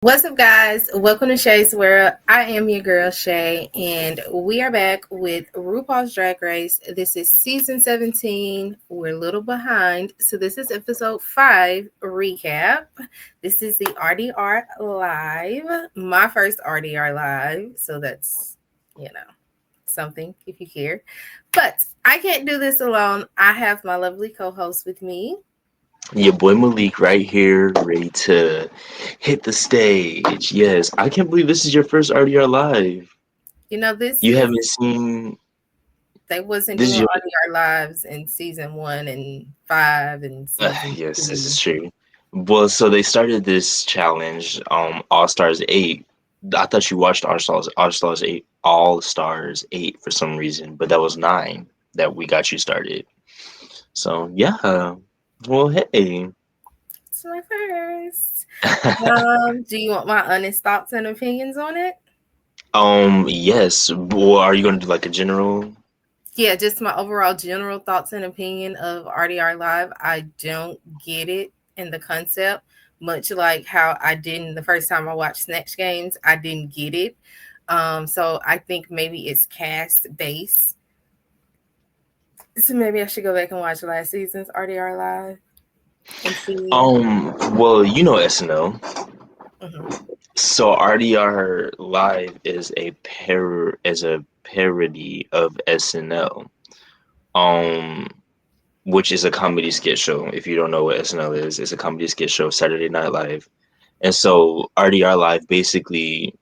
What's up, guys? Welcome to Shay's World. I am your girl, Shay, and we are back with RuPaul's Drag Race. This is season 17. We're a little behind, so this is episode 5 recap. This is the RDR Live, my first RDR Live, so that's, something if you care. But I can't do this alone. I have my lovely co-host with me. Your boy Malik right here, ready to hit the stage. Yes, I can't believe this is your first RDR live. This You is haven't seen They wasn't this doing is your RDR lives in season 1 and 5 and season yes, this 2. is true. Well, so they started this challenge, All Stars 8. I thought you watched All Stars 8 for some reason, but that was 9 that we got you started. So yeah. Well, hey. It's my first. Do you want my honest thoughts and opinions on it? Yes. Well, are you gonna do like a general? Yeah, just my overall general thoughts and opinion of RDR Live. I don't get it in the concept, much like how I didn't the first time I watched Snatch Games. I didn't get it. So I think maybe it's cast based. So maybe I should go back and watch last season's RDR Live and see. Well, you know SNL. Mhm. So RDR Live is a parody of SNL. Um, which is a comedy skit show. If you don't know what SNL is, it's a comedy skit show, Saturday Night Live. And so RDR Live basically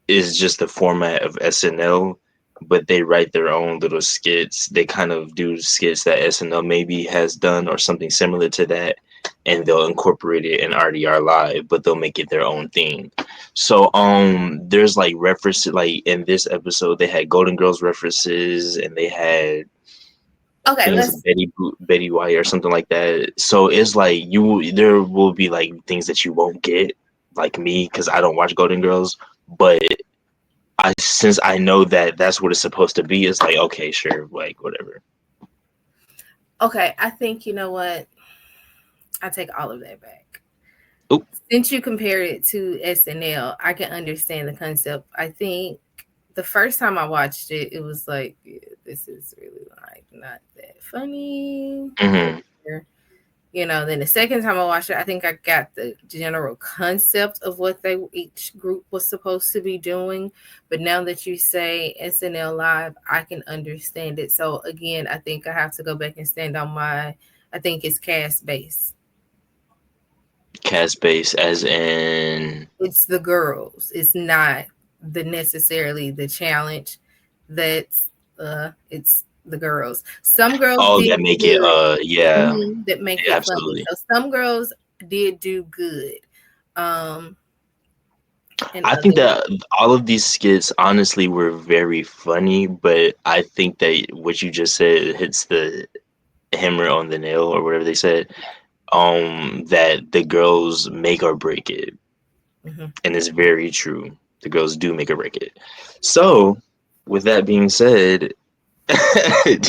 is just the format of SNL, but they write their own little skits. They kind of do skits that SNL maybe has done or something similar to that, and they'll incorporate it in RDR Live, but they'll make it their own thing. So there's like references like in this episode they had Golden Girls references and they had Okay, things like let's Betty White or something like that. So it's like there will be like things that you won't get, like me, because I don't watch Golden Girls, but since I know that that's what it's supposed to be, it's like okay, sure, like whatever. Okay, I think you know what? I take all of that back. Oop. Since you compared it to SNL, I can understand the concept. I think the first time I watched it, it was like, yeah, this is really like not that funny. Hmm. Then the second time I watched it, I think I got the general concept of what each group was supposed to be doing. But now that you say SNL Live, I can understand it. So again, I think I have to go back and stand on I think it's cast base. Cast base, as in It's the girls. It's not necessarily the challenge. That's it's the girls. Some girls oh, did that make it good. yeah, That make it funny. absolutely. So some girls did do good. Um and I think others. that all of these skits honestly were very funny, but I think that what you just said hits the hammer on the nail or whatever they said. That the girls make or break it, Mhm. and it's very true. The girls do make or break it. So, with that being said, do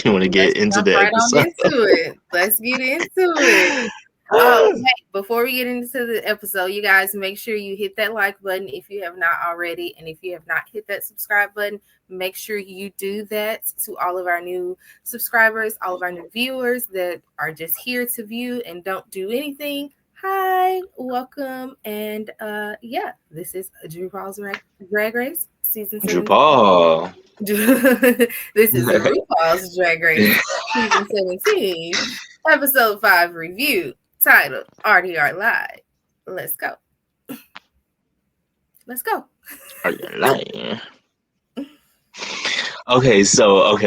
you want to Let's get into jump the right on episode? into it. Let's get into it. Hey, before we get into the episode, you guys make sure you hit that like button if you have not already. And if you have not hit that subscribe button, make sure you do that to all of our new subscribers, all of our new viewers that are just here to view and don't do anything. Hi, welcome. And yeah, this is RuPaul's Drag Race season Drew 7. Paul. This is RuPaul's Drag Race season 17, episode 5 review titled RDR Live. Let's go. Let's go. Are you lying? Okay,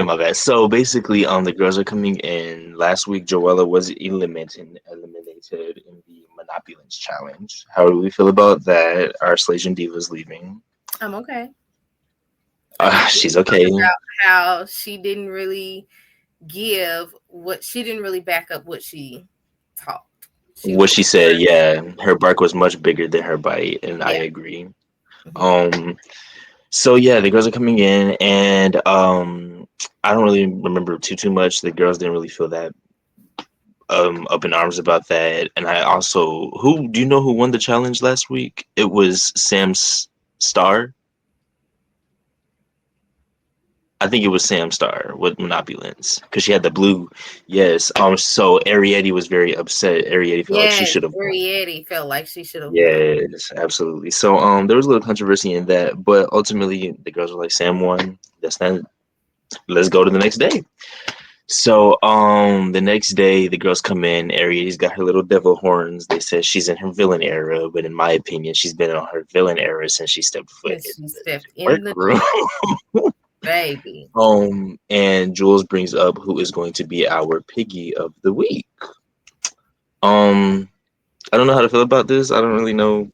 my bad. So basically, the girls are coming in. Last week, Joella was eliminated in the Monopulence challenge. How do we feel about that? Our Slasian Diva's leaving. I'm okay. I think we She's talked okay. about how she didn't really she didn't really back up what she taught. She What was she said, yeah, her bark was much bigger than her bite, and I yeah. agree. Mhm. Um, so yeah, the girls are coming in, and I don't really remember too much. The girls didn't really feel that up in arms about that. And I also, who do you know who won the challenge last week? It was Sam's Star. I think it was Sam Star with Monopulence because she had the blue. Yes. So Arietti was very upset. Arietti felt like she Yes, should have won. Ariette felt like she should have won. Yes, absolutely. So there was a little controversy in that, but ultimately the girls were like, Sam won. That's not. Let's go to the next day. So the next day the girls come in. Arietti's got her little devil horns. They said she's in her villain era, but in my opinion, she's been on her villain era since she stepped foot Since in she the stepped in the workroom. baby. And Jules brings up who is going to be our piggy of the week. Um, I don't know how to feel about this. I don't really know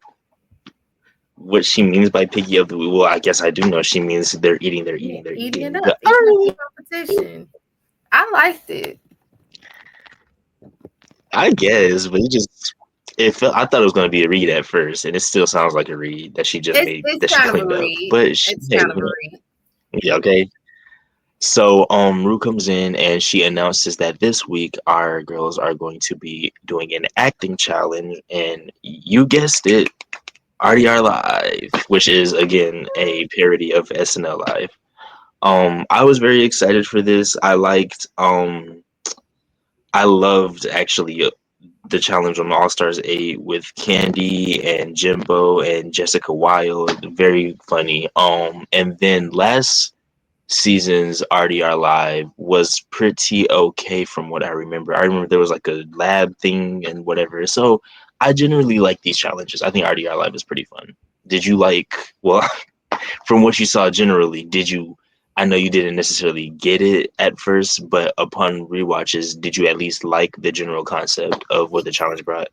what she means by piggy of the week. Well, I guess I do know she means they're eating, they're Yeah, eating, they're eating it eating. up, But I eating don't up the really, competition. I liked it. I guess, but it just it felt. I thought it was going to be a read at first, and it still sounds like a read that she just made It's that she kind of a cleaned up. read. But It's hey, kind of a read. yeah, okay. So Rue comes in and she announces that this week our girls are going to be doing an acting challenge, and you guessed it, RDR Live, which is again a parody of SNL Live. I was very excited for this. I loved actually the challenge on All Stars 8 with Candy and Jimbo and Jessica Wilde. Very funny. And then last season's RDR Live was pretty okay from what I remember. I remember there was like a lab thing and whatever. So I generally like these challenges. I think RDR Live is pretty fun. Did you like, well, from what you saw generally, did you, I know you didn't necessarily get it at first, but upon rewatches, did you at least like the general concept of what the challenge brought?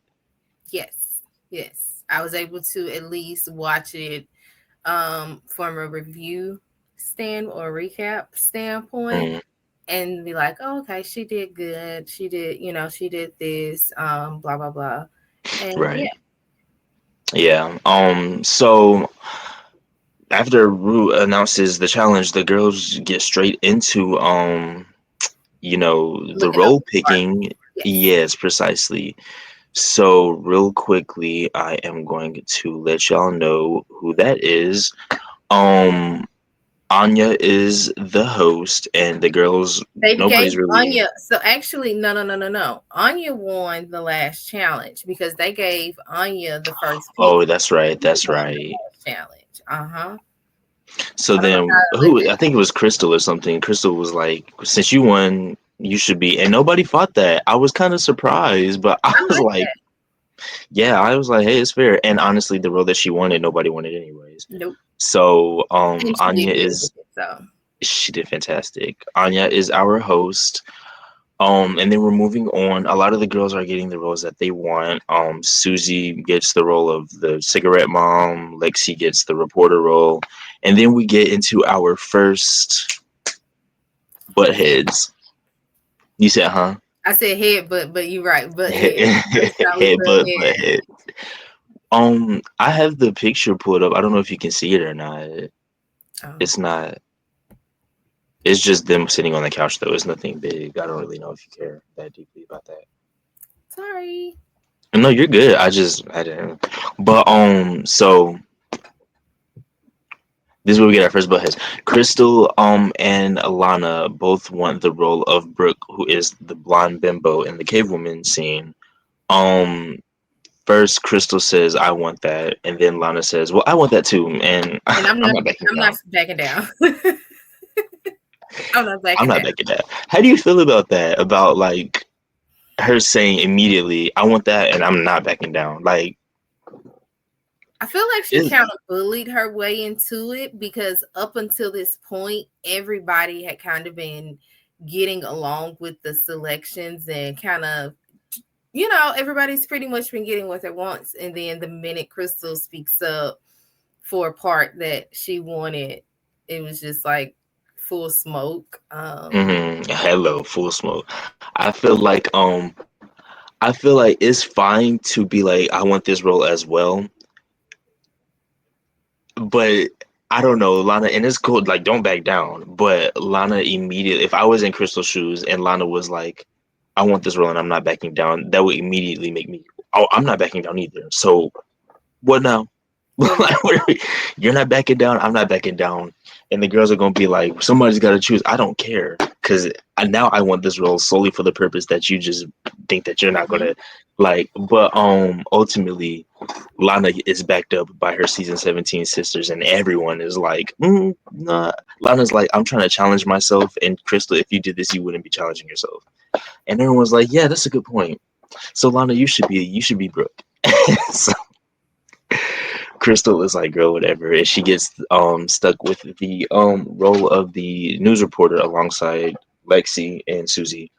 Yes, yes. I was able to at least watch it from a review stand or recap standpoint Mm, and be like, oh, okay, she did good. She did, she did this, blah blah blah. And yeah, right. Yeah. So after Rue announces the challenge, the girls get straight into the looking up role the part. picking. Yes. Yes, precisely. So real quickly, I am going to let y'all know who that is. Um, Anya is the host, and the girls, They gave nobody's really. Anya. So actually, no, no, no, no, no. Anya won the last challenge because they gave Anya the first pick. Oh, that's right. She That's won the right. last challenge. Uh huh. So I don't know then, how to let who? that. I think it was Crystal or something. Crystal was like, "Since you won, you should be." And nobody fought that. I was kind of surprised, but I I was like like, that. "Yeah." I was like, "Hey, it's fair." And honestly, the role that she wanted, nobody wanted anyways. Nope. So, And she did Anya good is with it. So she did fantastic. Anya is our host. And then we're moving on. A lot of the girls are getting the roles that they want. Susie gets the role of the cigarette mom. Lexi gets the reporter role, and then we get into our first butt head. heads. You said, huh? I said head, but you're right. But head. First time we Head put butt head. butt head. I have the picture pulled up. I don't know if you can see it or not. Oh, It's not. It's just them sitting on the couch though. It's nothing big. I don't really know if you care that deeply about that. sorry. No, you're good. I didn't. But so this is where we get our first buttheads. Crystal and Alana both want the role of Brooke, who is the blonde bimbo in the cavewoman scene. Um First Crystal says, I want that, and then Lana says, well, I want that too, and And I'm I'm not. not backing I'm not down. backing down. I'm not I'm backing not down. backing down. How do you feel about that? About like her saying immediately, I want that and I'm not backing down. Like I feel like she it, kind of bullied her way into it because up until this point, everybody had kind of been getting along with the selections and kind of, everybody's pretty much been getting what they want. And then the minute Crystal speaks up for a part that she wanted, it was just like full smoke. hello, full smoke. I feel like it's fine to be like, I want this role as well, but I don't know, Lana, and it's cool, like don't back down. But Lana immediately, if I was in Crystal's shoes and Lana was like, I want this role and I'm not backing down, that would immediately make me, oh, I'm not backing down either. So what now? What we You're not backing down. I'm not backing down. And the girls are gonna be like, somebody's got to choose. I don't care, because now I want this role solely for the purpose that you just think that you're not mm-hmm. gonna like. But ultimately, Lana is backed up by her season 17 sisters, and everyone is like, nah. Lana's like, I'm trying to challenge myself, and Crystal, if you did this, you wouldn't be challenging yourself. And everyone's like, yeah, that's a good point. So Lana, you should be Brooke. So Crystal is like, girl, whatever, and she gets stuck with the role of the news reporter alongside Lexi and Susie.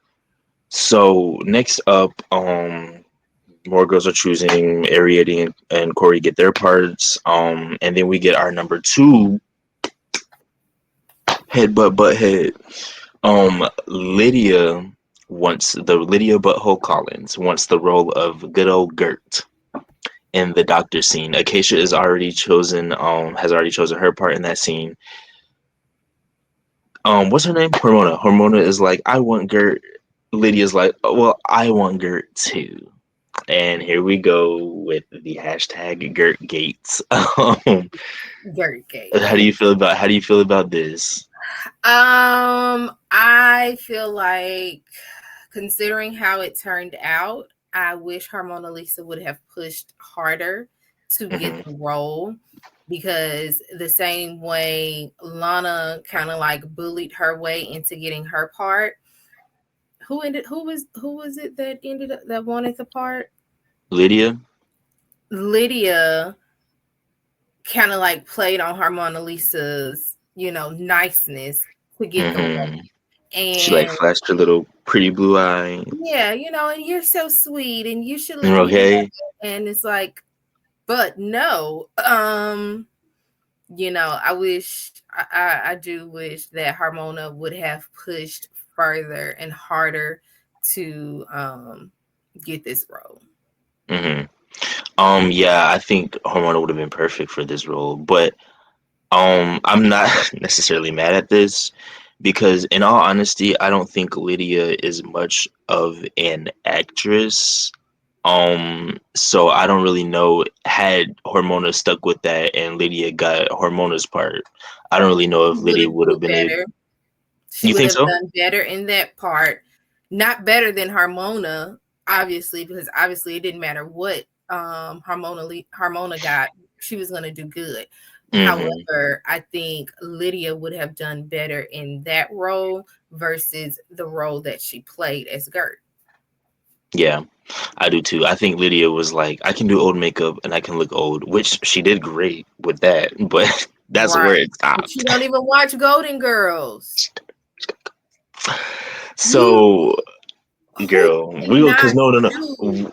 So next up, more girls are choosing. Ariadne and Corey get their parts. And then we get our number two head butt head. Lydia Butthole Collins wants the role of good old Gert in the doctor scene. Acacia has already chosen her part in that scene. What's her name? Hormona. Hormona is like, I want Gert. Lydia's like, oh, well, I want Gert too. And here we go with the hashtag Gert Gates. Very gay. How do you feel about this? I feel like, considering how it turned out, I wish Harmona Lisa would have pushed harder to get Hmm. the role, because the same way Lana kind of like bullied her way into getting her part. Who was it that ended up that wanted the part? Lydia. Lydia kind of like played on Harmona Lisa's, niceness to get the role. Hmm. She like And flashed her little pretty blue eye. yeah, and you're so sweet and you should let me have Okay. it. And it's like, but no, I do wish that Harmona would have pushed further and harder to get this role. Hmm. Yeah, I think Hormona would have been perfect for this role, but I'm not necessarily mad at this, because in all honesty, I don't think Lydia is much of an actress. So I don't really know, had Hormona stuck with that and Lydia got Hormona's part. I don't really know She if would Lydia have would did have been able. better. She You would think have so? done better in that part. Not better than Harmona, obviously, because obviously it didn't matter what Harmona got. She was going to do good. Hmm. However, I think Lydia would have done better in that role versus the role that she played as Gert. Yeah, I do too. I think Lydia was like, I can do old makeup and I can look old, which she did great with that, but that's where Right. it But you stopped. don't even watch Golden Girls. You So, who girl, we because cannot no. do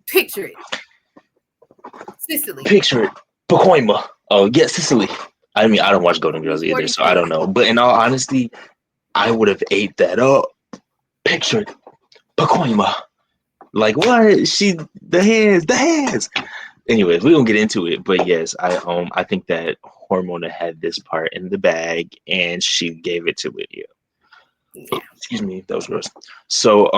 picture it. Sicily. Picture it, Pacoima. Oh yeah, Sicily. I mean, I don't watch Golden Girls either, so I 44. don't know. But in all honesty, I would have ate that up. Picture it, Pacoima. Like what? The hands. Anyways, we gonna get into it. But yes, I think that Hormona had this part in the bag, and she gave it to Lydia. Yeah. Excuse me, that was gross. So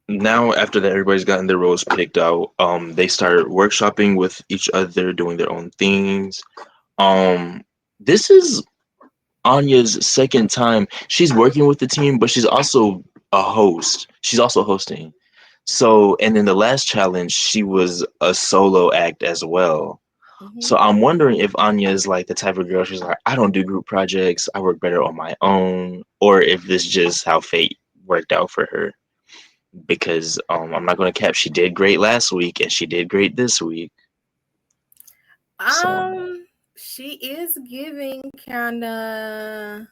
now after that everybody's gotten their roles picked out, they start workshopping with each other, doing their own things. Um, this is Anya's second time. She's working with the team, but she's also a host. She's also hosting. So, and in the last challenge, she was a solo act as well. Hmm. So I'm wondering if Anya is like the type of girl, she's like, I don't do group projects. I work better on my own, or if this is just how fate worked out for her. Because I'm not going to cap, she did great last week and she did great this week. So She is giving kind of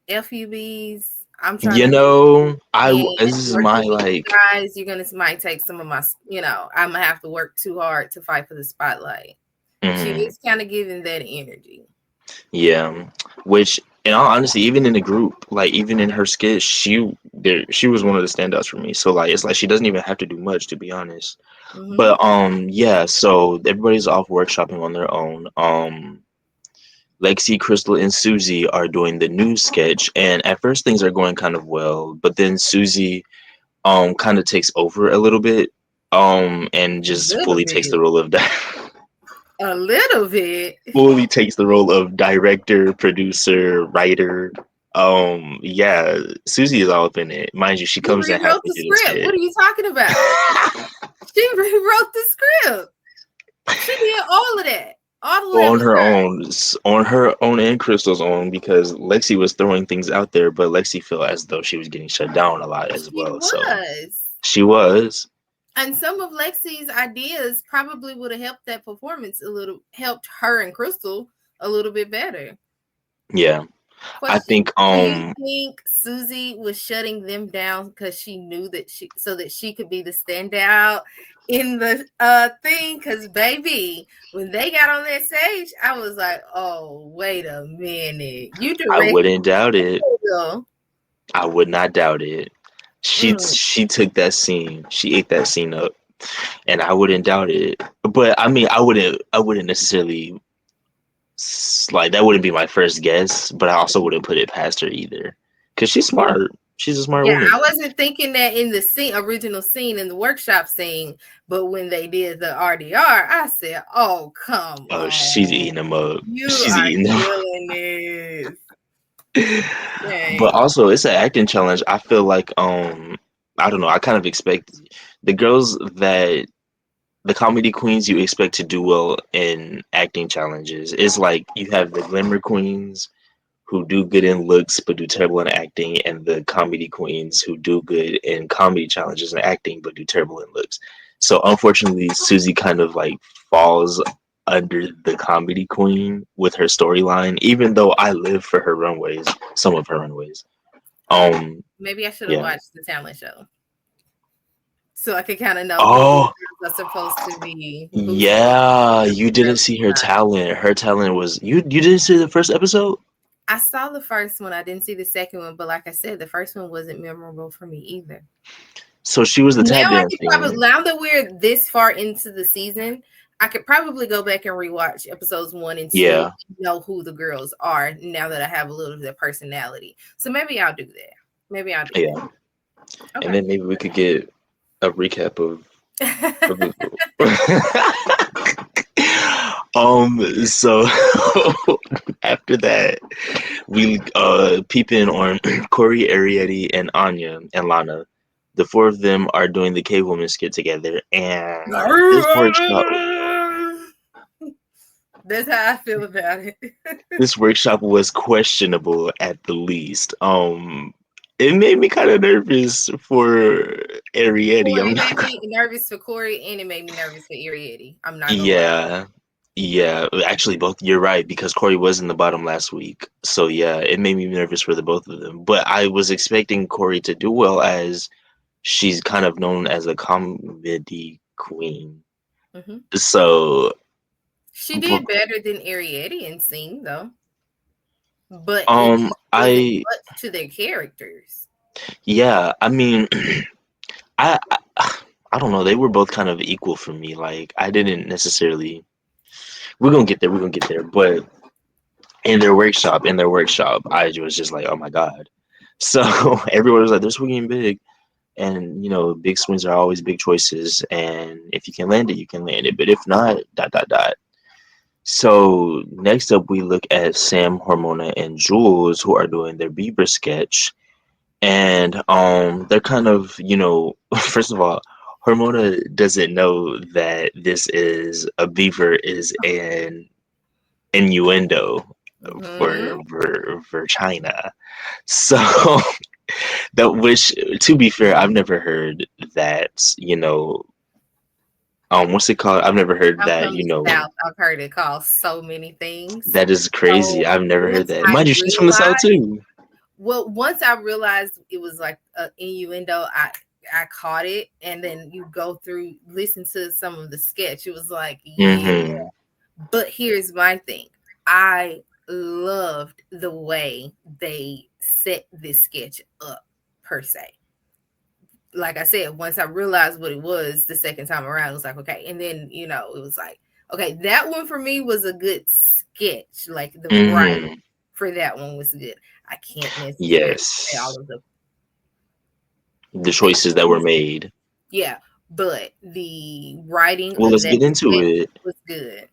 FUBs. I'm trying you to do, know, and this is my working with you like. guys, you're gonna might take some of my, I'm gonna have to work too hard to fight for the spotlight. She Mhm. is kind of giving that energy. Yeah, which in all honesty, even in the group, like even in her skit, she was one of the standouts for me. So like it's like she doesn't even have to do much, to be honest. Hmm. But yeah, so everybody's off workshopping on their own. Lexi, Crystal, and Susie are doing the news sketch, and at first things are going kind of well, but then Susie kind of takes over a little bit, and A just little fully takes bit. the role of A little bit. fully takes the role of director, producer, writer. Yeah, Susie is all up in it. Mind you, she She comes in rewrote halfway the through the script. What skit. are you talking about? She rewrote the script. She did all of that. All the On laugh her track. own, on her own and Crystal's own, because Lexi was throwing things out there, but Lexi felt as though she was getting shut down a lot as She well. So was. she was, And some of Lexi's ideas probably would have helped that performance a little, helped her and Crystal a little bit better. yeah. I Question: think, do you think Susie was shutting them down because she knew that so that she could be the standout in the thing? Because baby, when they got on that stage, I was like, oh, wait a minute, you I directed wouldn't doubt it. the I would not doubt it. She took that scene, she ate that scene up, and I wouldn't doubt it. But I mean, I wouldn't necessarily like that. Wouldn't be my first guess, but I also wouldn't put it past her either, because she's smart. She's a smart Yeah, woman. I wasn't thinking that in the scene, original scene in the workshop scene, but when they did the RDR, I said, "Oh, come Oh, she's eating on, them up. you She's are eating them. killing this." But Dang. also, it's an acting challenge. I feel like I don't know. I kind of expect the girls that the comedy queens you expect to do well in acting challenges. It's like you have the glamour queens who do good in looks but do terrible in acting, and the comedy queens who do good in comedy challenges and acting but do terrible in looks. So unfortunately, Susie kind of like falls under the comedy queen with her storyline, even though I live for her runways, some of her runways. Um, Maybe I should have yeah. watched the talent show so I could kind of know who these Oh, girls are supposed to be, who's supposed to be yeah. You really, didn't really see her not. talent. Her talent was you didn't see the first episode? I saw the first one. I didn't see the second one, but like I said, the first one wasn't memorable for me either. So she was the Now tap I could probably, dancing. now that we're this far into the season, I could probably go back and rewatch episodes 1 and 2, Yeah. know who the girls are now that I have a little bit of personality. So maybe I'll do that. Maybe I'll do Yeah. that. And Okay. then maybe we could get a recap of the so after that we peep in on Corey, Arietti, and Anya and Lana. The four of them are doing the cave woman skit together, and That's how I feel about it. this workshop was questionable at the least. It made me kind of nervous for Arietti. Corey, I'm it made not me nervous for Corey, and it made me nervous for Ariety. I'm not gonna lie. Yeah, yeah. Actually, both. You're right because Corey was in the bottom last week. So yeah, it made me nervous for the both of them. But I was expecting Corey to do well as she's kind of known as a comedy queen. Hmm. So, She but, did better than Ariety in Sing, though, but it just wasn't I much to their characters. yeah. I mean, I I don't know. They were both kind of equal for me. Like I didn't necessarily. We're gonna get there. We're gonna get there. But in their workshop, I was just like, oh my god. So everyone was like, they're swinging big. And, big swings are always big choices. And if you can land it, you can land it. But if not, dot, dot, dot. So next up, we look at Sam, Hormona, and Jules, who are doing their Bieber sketch. And they're kind of, first of all, Hormona doesn't know that this is a beaver is an innuendo Hmm. for China. So that which to be fair, I've never heard that, what's it called? I've never heard I'm that, from the South. I've heard it called so many things. that is crazy. So I've never heard once that. I Mind you, she's from the South realized, too. well, once I realized it was like an innuendo, I caught it, and then you go through, listen to some of the sketch. It was like, yeah. Mm-hmm. But here's my thing. I loved the way they set this sketch up, per se. Like I said, once I realized what it was the second time around, it was like, okay. And then, it was like, Okay, that one for me was a good sketch. Like the writing Hmm. for that one was good. I can't necessarily say Yes. all of the The choices that were actions, made. yeah, but the writing Well, of let's that get into sketch it. was good.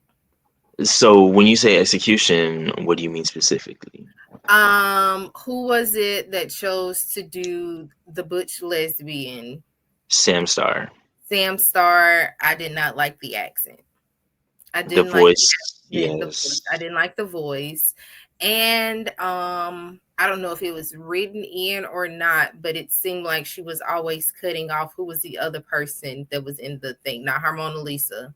So, when you say execution, what do you mean specifically? Who was it that chose to do the butch lesbian? Sam Star, Sam Star. I did not like the accent. I the didn't like voice. the voice. I Yes. didn't like the voice. And I don't know if it was written in or not, but it seemed like she was always cutting off who was the other person that was in the thing, not Harmona Lisa.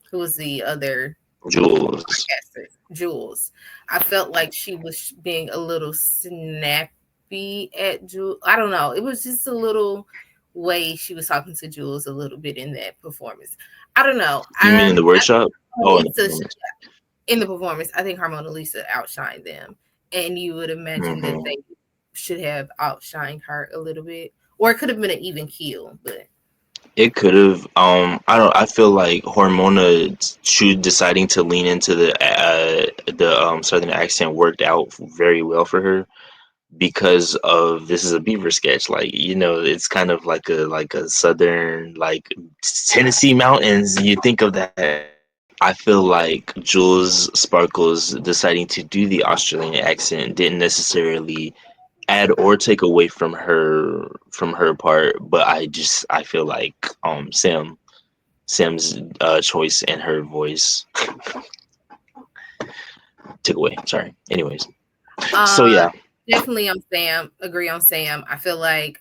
Who was the other Jules. podcaster? Jules. I felt like she was being a little snappy at Jules. I don't know. It was just a little way she was talking to Jules a little bit in that performance. I don't know. You mean in the workshop? Oh, in the Lisa performance. in the performance, I think Harmona Lisa outshined them, and you would imagine that Hmm. they should have outshined her a little bit, or it could have been an even kill. But It could have. I don't. I feel like Hormona deciding to lean into the southern accent worked out very well for her because of this is a Beaver sketch. Like it's kind of like a southern like Tennessee mountains. You think of that. I feel like Jules Sparkles deciding to do the Australian accent didn't necessarily add or take away from her part, but I feel like Sam's choice and her voice took away. Sorry. Anyways, so uh, yeah, definitely on Sam. Agree on Sam. I feel like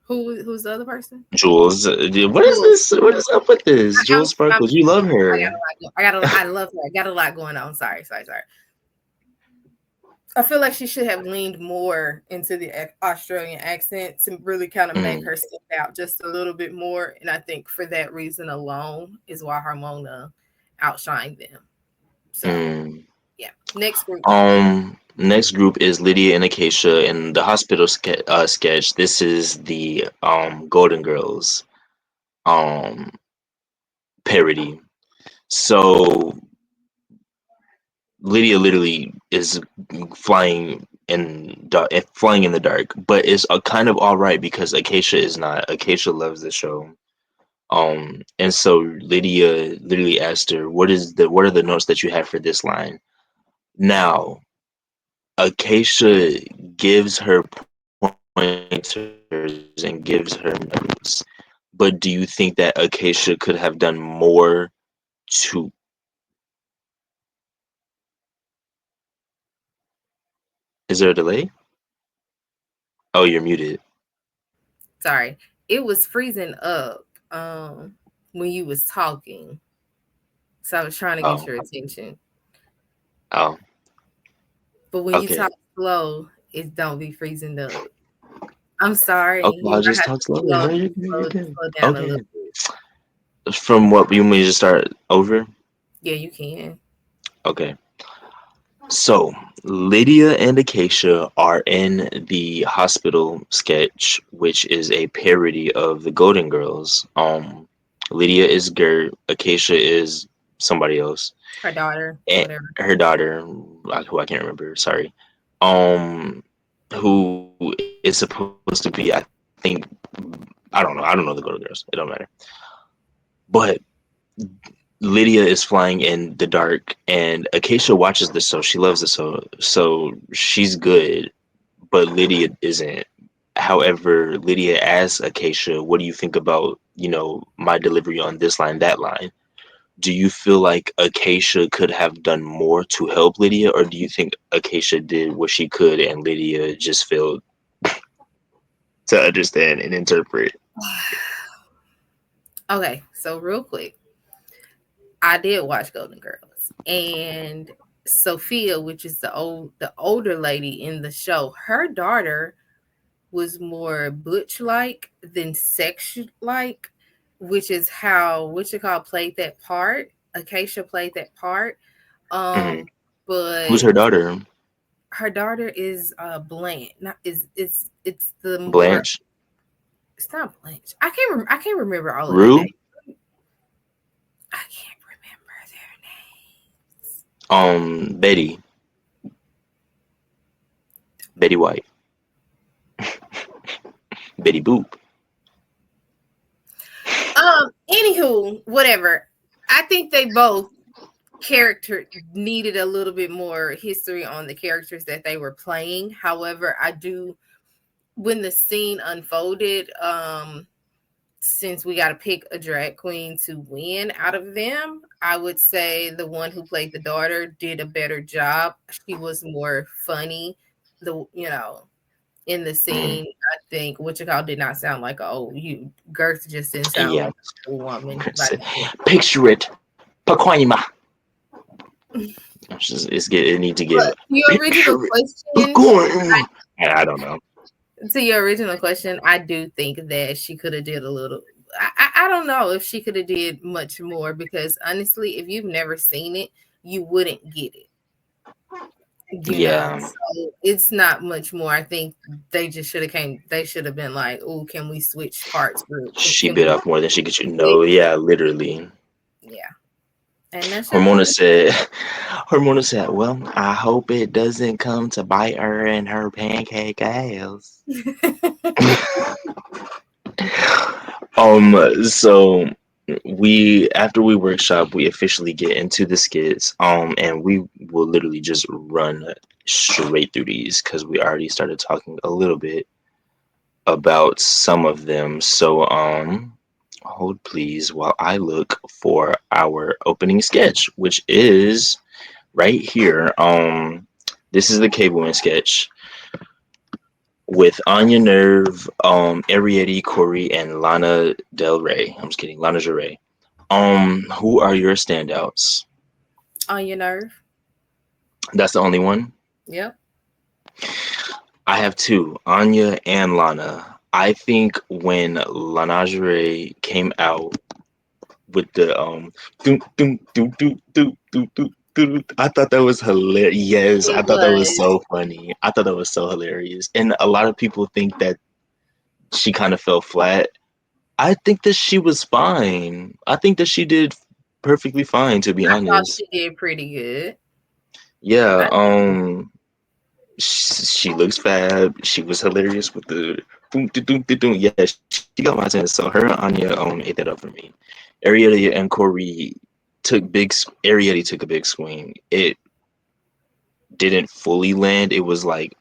who's the other person? Jules, what is Jules. this? What is up with this? I'm, Jules I'm Sparkles, you love I her. got a lot. I got a. I love her. I got a lot going on. Sorry. I feel like she should have leaned more into the Australian accent to really kind of make Mm, her stand out just a little bit more. And I think for that reason alone is why Harmona outshined them. So, mm. yeah. Next group. Next group is Lydia and Acacia in the hospital sketch. This is the Golden Girls um parody. So Lydia literally is flying in the dark, but it's kind of all right because Acacia is not. Acacia loves the show. And so Lydia literally asked her, what are the notes that you have for this line?" Now, Acacia gives her pointers and gives her notes, but do you think that Acacia could have done more to? Is there a delay? Oh, you're muted. Sorry. It was freezing up when you was talking. So I was trying to get Oh, your attention. oh, But when you okay. talk slow, it don't be freezing up. I'm sorry. Okay, You I'll might just have to talk slowly. No, you're good. You're good. slow down a little Okay. bit. From what you may just start over? Yeah, you can. Okay. So, Lydia and Acacia are in the hospital sketch, which is a parody of the Golden Girls. Lydia is Gert, Acacia is somebody else, Her daughter, and whatever. her daughter, who I can't remember, sorry, um, who is supposed to be, I think, I don't know the Golden Girls. It don't matter. But Lydia is flying in the dark, and Acacia watches the show. She loves the show, so she's good. But Lydia isn't. However, Lydia asks Acacia, "What do you think about my delivery on this line, that line?" Do you feel like Acacia could have done more to help Lydia, or do you think Acacia did what she could and Lydia just failed to understand and interpret? Okay, so real quick, I did watch Golden Girls, and Sophia, which is the older lady in the show, her daughter was more butch like than sex like, which is how what you call played that part. Acacia played that part. Mhm. Um, Who's but her daughter? her daughter is Blanche. Not is it's the more Blanche. It's not Blanche. I can't remember all of their Rue, names. I can't remember their names. Betty, Betty White, Betty Boop. Anywho, whatever. I think they both character needed a little bit more history on the characters that they were playing. However, I do when the scene unfolded, since we got to pick a drag queen to win out of them, I would say the one who played the daughter did a better job. She was more funny. In the Mm, scene, I think what you call did not sound like you Girth just didn't sound yeah, like a woman by the picture it, Pacoima. It need to But give your original picture it, question, Pacoima. I don't know. to your original question, I do think that she could have did a little. I don't know if she could have did much more because honestly, if you've never seen it, you wouldn't get it. Yeah, So it's not much more. I think they just should have came. They should have been like, "Oh, can we switch parts, group? she Can bit we off more than she could chew. No, switch?" yeah, literally. Yeah, and that's just Hormona said, Hormona said, well, I hope it doesn't come to bite her in her pancake ass. So we after we workshop, we officially get into the skits. And we will literally just run straight through these because we already started talking a little bit about some of them. So hold please while I look for our opening sketch, which is right here. This is the Cableman sketch with Anya Nerve, Ariete, Corey, and Lana Del Rey. I'm just kidding, Lana Del Rey. Who are your standouts? on your nerve. That's the only one. Yep. I have two, Anya and Lana. I think when Lana came out with the doom, doom, doom, doom, doom, doom, doom, doom, I thought that was hilarious. Yes, I It thought that was was. so funny. I thought that was so hilarious. And a lot of people think that she kind of fell flat. I think that she was fine. I think that she did perfectly fine, to be I thought honest. she did pretty good. Yeah, I, she looks fab. She was hilarious with the boom, doom, doom, doom, doom. Yeah, she got my 10. So her and Anya ate that up for me. Arietta and Corey Arietta took a big swing. It didn't fully land. It was like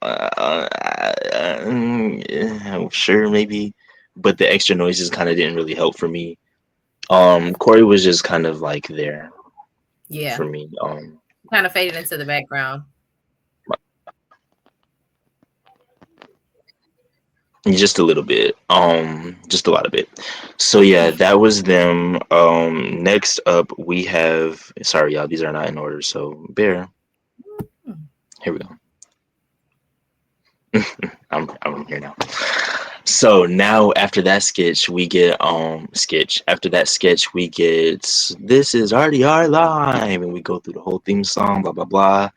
sure maybe, but the extra noises kind of didn't really help for me. Corey was just kind of like there yeah, for me. kind of faded into the background. Just a little bit. Just a lot of it. So yeah, that was them. Next up we have, sorry y'all, these are not in order, so bear. Hmm. Here we go. I'm here now. So now after that sketch we get sketch. After that sketch we get this is RDR live and we go through the whole theme song, blah blah blah.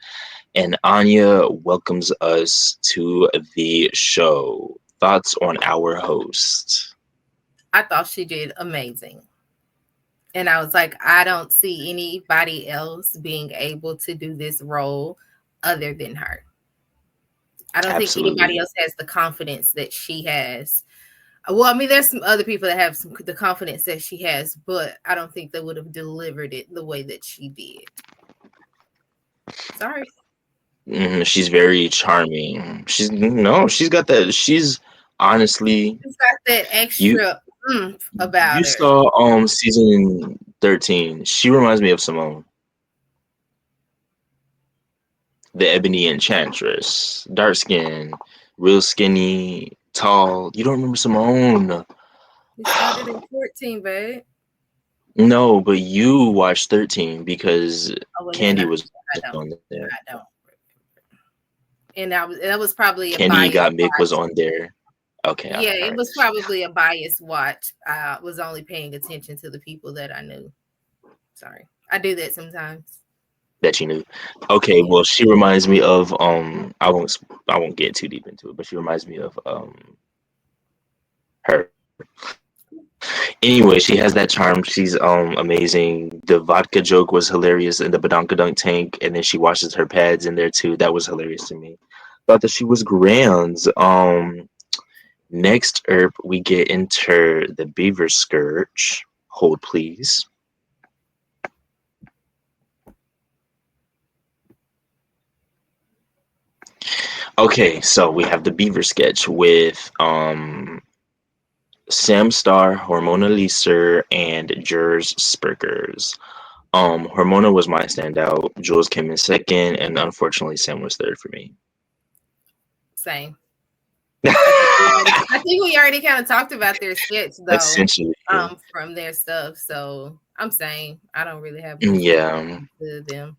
And Anya welcomes us to the show. Thoughts on our host? I thought she did amazing. And I was like, I don't see anybody else being able to do this role other than her. I don't think anybody Absolutely. else has the confidence that she has. Well, I mean, there's some other people that have the confidence that she has, but I don't think they would have delivered it the way that she did. Sorry. She's very charming. She's no, she's got that. She's honestly, She's got that you extra oomph you about her. saw season 13. She reminds me of Simone, the Ebony Enchantress, dark skin, real skinny, tall. You don't remember Simone? We started at 14, babe. No, but you watched 13 because Oh, well, then Candy I, was I on don't. there. I don't. And that was probably a Candy biased Got Mick was watch. on there. Okay, all Yeah, right, all it right. was probably a biased watch. I was only paying attention to the people that I knew. Sorry. I do that sometimes. That you knew. Okay, Yeah. well, she reminds me of I won't get too deep into it, but she reminds me of her. Anyway, she has that charm. She's amazing. The vodka joke was hilarious in the badonkadunk tank, and then she washes her pads in there too. That was hilarious to me. Thought that she was grand. Next up we get into the beaver scourge. Hold please. Okay, so we have the beaver sketch with Sam Star, Hormona Leeser, and Jers Spurkers. Hormona was my standout. Jules came in second, and unfortunately, Sam was third for me. Same. I think we already kind of talked about their sketch though, Essentially, from their stuff. So I'm saying I don't really have much yeah. to them.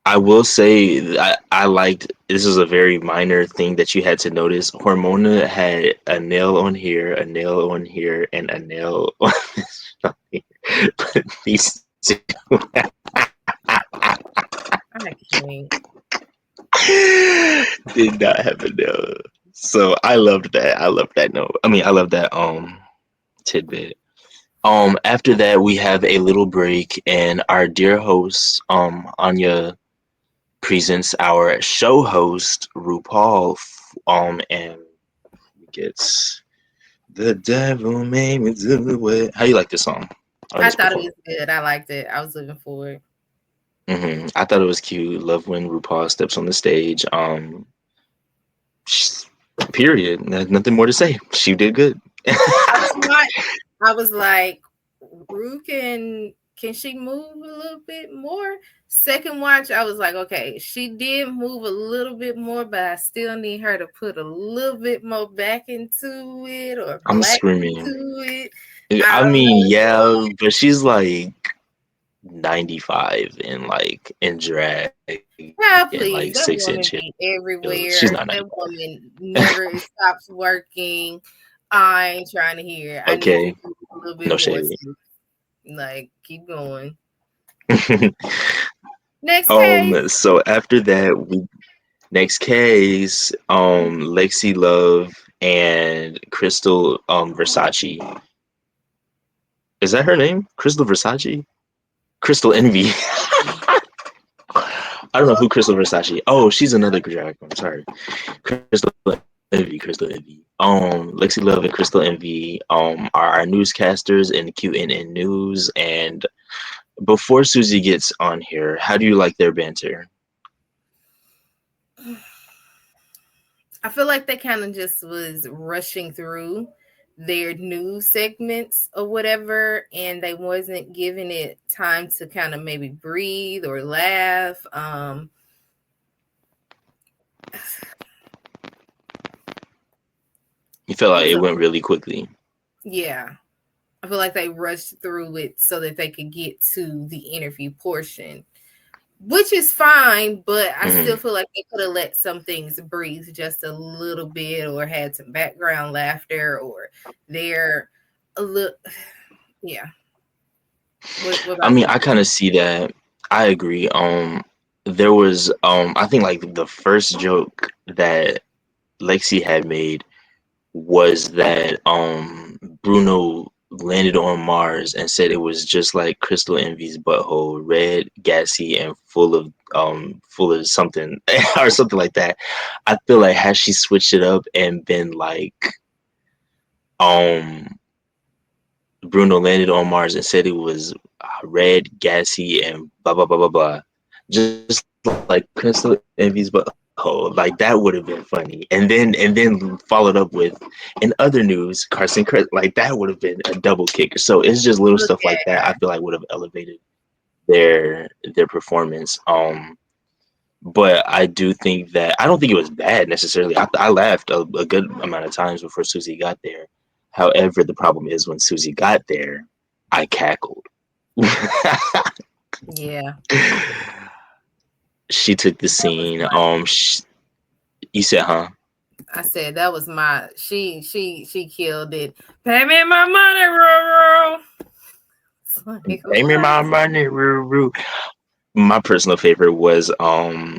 I will say I liked this is a very minor thing that you had to notice. Hormona had a nail on here, a nail on here, and a nail on here. But these two I can't. did not have a nail. So I loved that. I loved that note. I mean, I love that tidbit. After that we have a little break and our dear host, Anya presents our show host RuPaul, and gets the devil made me do it. How you like this song or I this thought it performance? was good. I liked it. I was looking for it. I thought it was cute. Love when RuPaul steps on the stage. Period. There's nothing more to say. She did good. First watch, I was like, Rue can she move a little bit more? Second watch, I was like, okay, she did move a little bit more, but I still need her to put a little bit more back into it or I'm black screaming. into it. I I don't mean, know. yeah, but she's like 95 and like in drag and like Yeah, six please. inch That woman heels. be She's not everywhere. 95. That woman never stops working. I ain't trying to hear. I need Okay, you to do a little no bit more. shade. Sis. Like, keep going. Next case. So after that, we next case, Lexi Love and Crystal Versace. Is that her name? Crystal Versace? Crystal Envy. I don't know who Crystal Versace. Oh, she's another drag queen. Sorry. Crystal Envy, Crystal Envy. Lexi Love and Crystal Envy are our newscasters in QNN News. And before Susie gets on here, how do you like their banter? I feel like they kind of just was rushing through their news segments or whatever, and they wasn't giving it time to kind of maybe breathe or laugh. You felt It like was it a went really quickly. yeah. I feel like they rushed through it so that they could get to the interview portion, which is fine, but I still Hmm. feel like they could have let some things breathe just a little bit or had some background laughter or they're a little yeah. What I about mean, you? I kind of see that. I agree. There was I think like the first joke that Lexi had made was that Bruno landed on Mars and said it was just like Crystal Envy's butthole, red, gassy, and full of something or something like that. I feel like had she switched it up and been like um Bruno landed on Mars and said it was red, gassy, and blah blah blah blah blah, just like Crystal Envy's butthole. Like that would have been funny, and then followed up with, in other news, like that would have been a double kicker. So it's just little stuff like that. I feel Okay. like would have elevated their performance. But I do think that I don't think it was bad necessarily. I laughed a good amount of times before Susie got there. However, the problem is when Susie got there, I cackled. Yeah. She took the That was scene. my You said, huh? I said that was my she killed it. Pay me my money, Roro. It's like Pay me what? my money, roo roo. My personal favorite was the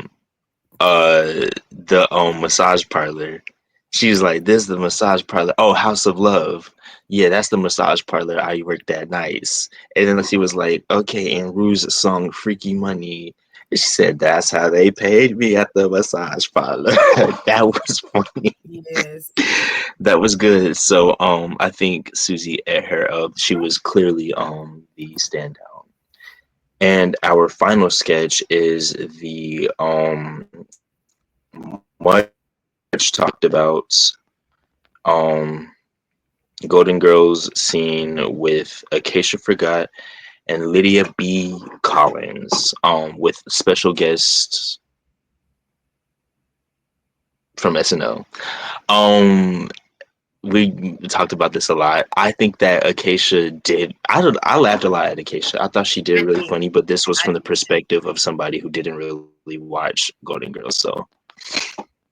massage parlor. She's like, "This is the massage parlor. Oh, House of Love. Yeah, that's the massage parlor I worked at nights." And then she was like, "Okay," and Rue's song "Freaky Money." And she said, "That's how they paid me at the massage parlor." That was funny. Yes. That was good. So, I think Susie at her she was clearly the standout. And our final sketch is the much talked about um Golden Girls scene with Acacia Forgot and Lydia B. Collins, with special guests from SNL. Um, we talked about this a lot. I think that Acacia did. I laughed a lot at Acacia. I thought she did I really did. funny, but this was I from the did too. perspective of somebody who didn't really watch Golden Girls. So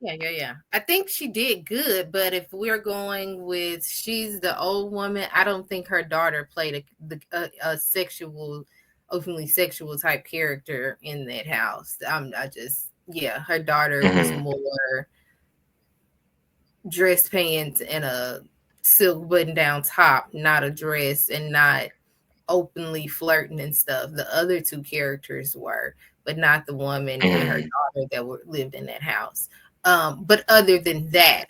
Yeah. I think she did good, but if we're going with she's the old woman, I don't think her daughter played a sexual, openly sexual type character in that house. I just, yeah, her daughter was mhm. more dress pants and a silk button down top, not a dress and not openly flirting and stuff. The other two characters were, but not the woman and her Mhm. daughter that lived in that house. But other than that,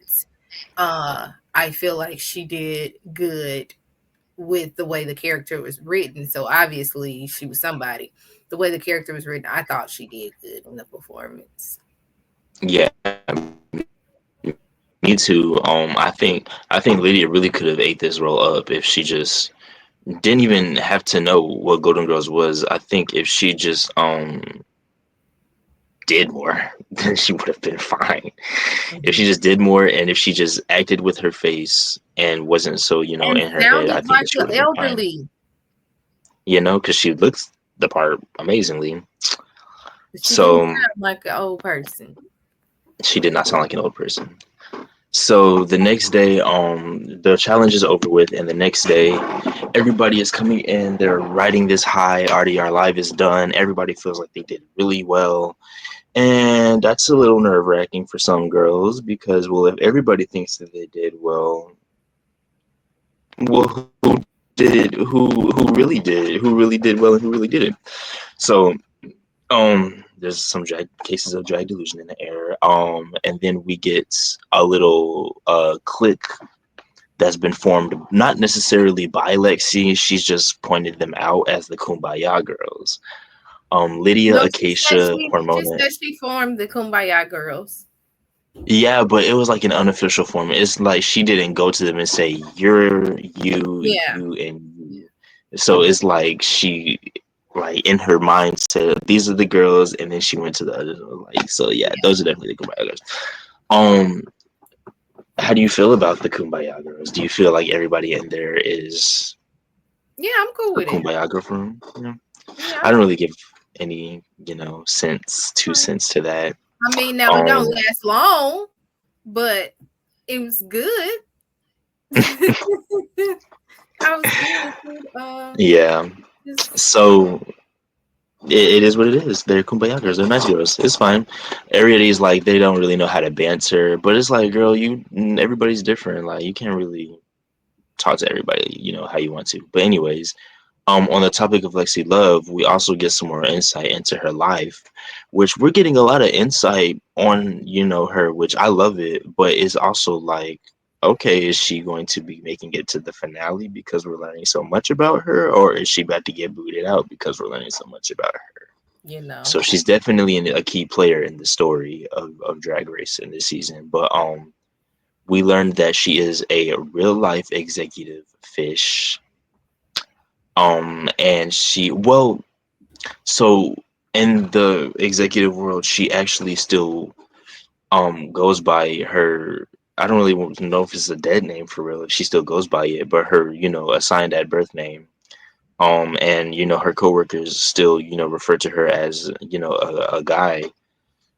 I feel like she did good with the way the character was written. So obviously she was somebody. The way the character was written, I thought she did good in the performance. Yeah, me too. I think Lydia really could have ate this role up if she just didn't even have to know what Golden Girls was. I think if she just did more, then she would have been fine. If she Mhm. just did more and if she just acted with her face and wasn't so, And in her head, sounded I think like that she the would have been fine. elderly. Because she looks the part amazingly. She didn't So sound like an old person. she did not sound like an old person. So the next day, the challenge is over with, and the next day, everybody is coming in. They're riding this high. RDR Live is done. Everybody feels like they did really well, and that's a little nerve wracking for some girls because, well, if everybody thinks that they did well, who really did well, and who really didn't? So there's some drag cases of drag delusion in the air. And then we get a little clique that's been formed, not necessarily by Lexi. She's just pointed them out as the Kumbaya girls. Lydia, No, Acacia, she Hormona. said she formed the Kumbaya Girls. Yeah, but it was like an unofficial form. It's like she didn't go to them and say you're you, Yeah. you, and you. So it's like she, like in her mind, said these are the girls, and then she went to the others. Like, so yeah, Yeah. those are definitely the Kumbaya girls. Um, how do you feel about the Kumbaya girls? Do you feel like everybody in there is Yeah, I'm cool a with it. Kumbaya girl for them? Yeah, I I'm don't cool. really give any, sense, two Fine. cents to that. I mean, now it don't Um, last long, but it was good. I was good with it. yeah. Just So it is what it is. They're kumbaya girls. They're nice girls. It's fine. Everybody's like they don't really know how to banter, but it's like, girl, everybody's different. Like you can't really talk to everybody, how you want to. But anyways, on the topic of Lexi Love, we also get some more insight into her life, which we're getting a lot of insight on, her, which I love it. But it's also like, okay, is she going to be making it to the finale because we're learning so much about her, or is she about to get booted out because we're learning so much about her? you know. So she's definitely a key player in the story of Drag Race in this season. But we learned that she is a real life executive fish. And so in the executive world, she actually still goes by her. I don't really know if it's a dead name for real. If she still goes by it, but her assigned at birth name. And her coworkers still refer to her as a guy.